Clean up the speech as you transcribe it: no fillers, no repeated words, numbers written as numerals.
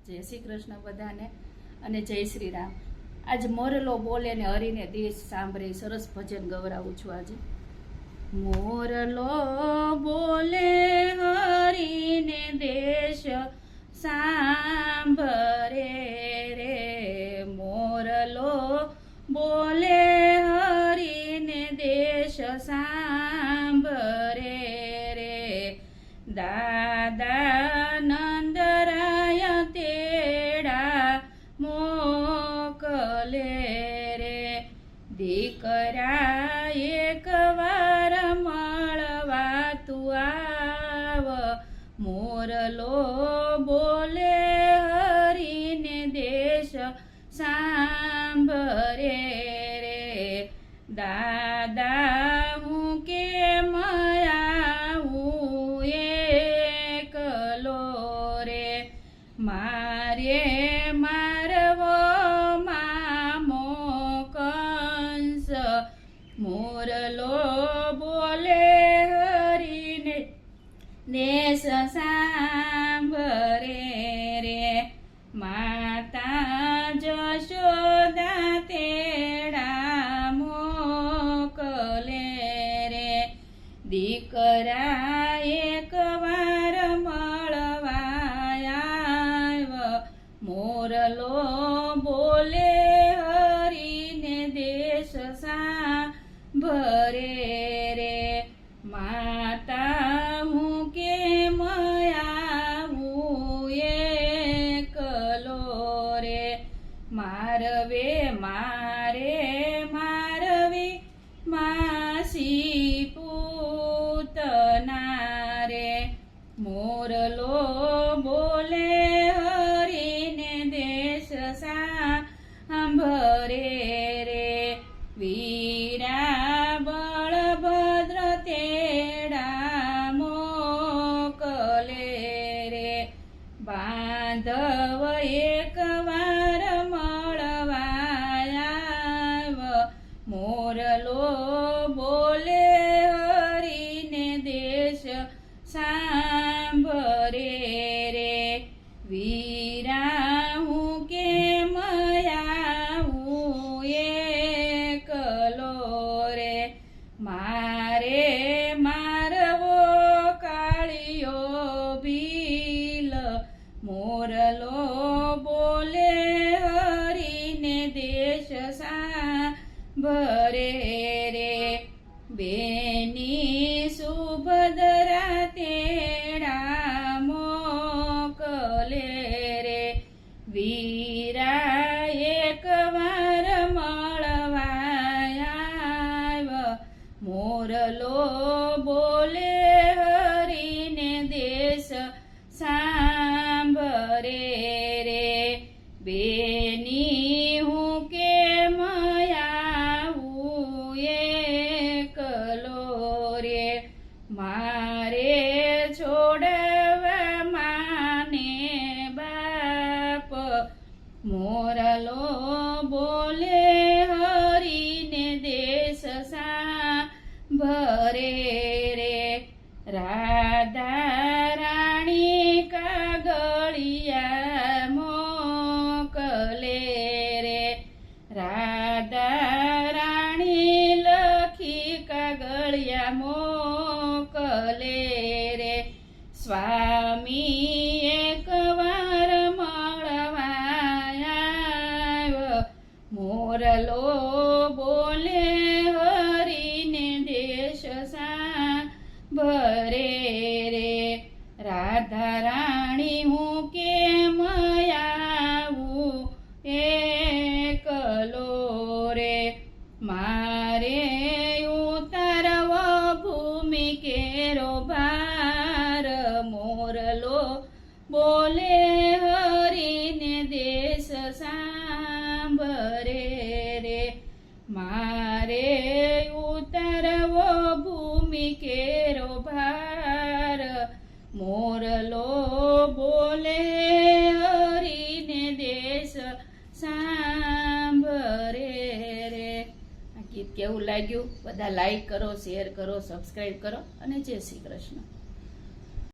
જય શ્રી કૃષ્ણ બધાને અને જય શ્રી રામ। આજ મોરલો બોલે ને હરીને દેશ સાંભળે સરસ ભજન ગવરાવું છું। આજે મોરલો બોલે હરીને દેશ સાંભળે રે, મોરલો બોલે હરીને દેશ સાંભળે રે। દાદા દીકરા એકવાર મળવા તું આવ, મોરલો બોલે હરીને દેશ સાંભળે રે। દાદા હું કેમ આવું એકલો રે, મારે મારવો મોરલો બોલે હરીને દેશ સાંભળે રે। માતા જશોદા તેડા મોકલે રે, દીકરા એકવાર મળવા આવ, મોરલો બોલે હરીને દેશ ભરે રે। માતા હું કેમ આવું એકલો રે, મારવે મારે મારવી માસી પૂતના રે, મોરલો બોલે હરીને દેશ સાંભળે રે। વીરા બળભદ્ર તેડા મોકલે રે, બાંધવ એકવાર મળવા આવ, મોરલો બોલે હરીને દેશ સાંભળે રે। વીરા હું કેમ આવું એકલો રે, મારે મારવો કાળિયો ભીલ, મોરલો બોલે હરીને દેશ સાંભળે રે। બેની સુભદ્રા તેડા મોકલે રે, વીરા એકવાર મળવા આવ, મોરલો બોલે હરીને દેશ સાંભળે રે। બેની હું કેમ આવું એકલો રે, મારે છોડવા માને બાપ, મોરલો બોલે હરીને દેશ સાંભળે રે। રાધા રાણી કાગળિયા મોકલે રે, રાધા રાણી લખી કાગળિયા મોકલે રે, સ્વામી એકવાર મળવા આવ, મોરલો બોલે હરીને દેશ સાંભળે રે। રાધા રાણી હું કેમ આવું એકલો રે, મારે ઉતારવો ભૂમિ કેરો ભાર, મોરલો બોલે હરીને દેશ સાંભળે રે, મારે ઉતારવો ભૂમિ કેરો ભાર, મોરલો બોલે હરીને દેશ સાંભળે રે। આ ગીત કેવું લાગ્યું બધા લાઈક કરો, શેર કરો, સબસ્ક્રાઈબ કરો અને જય શ્રી કૃષ્ણ।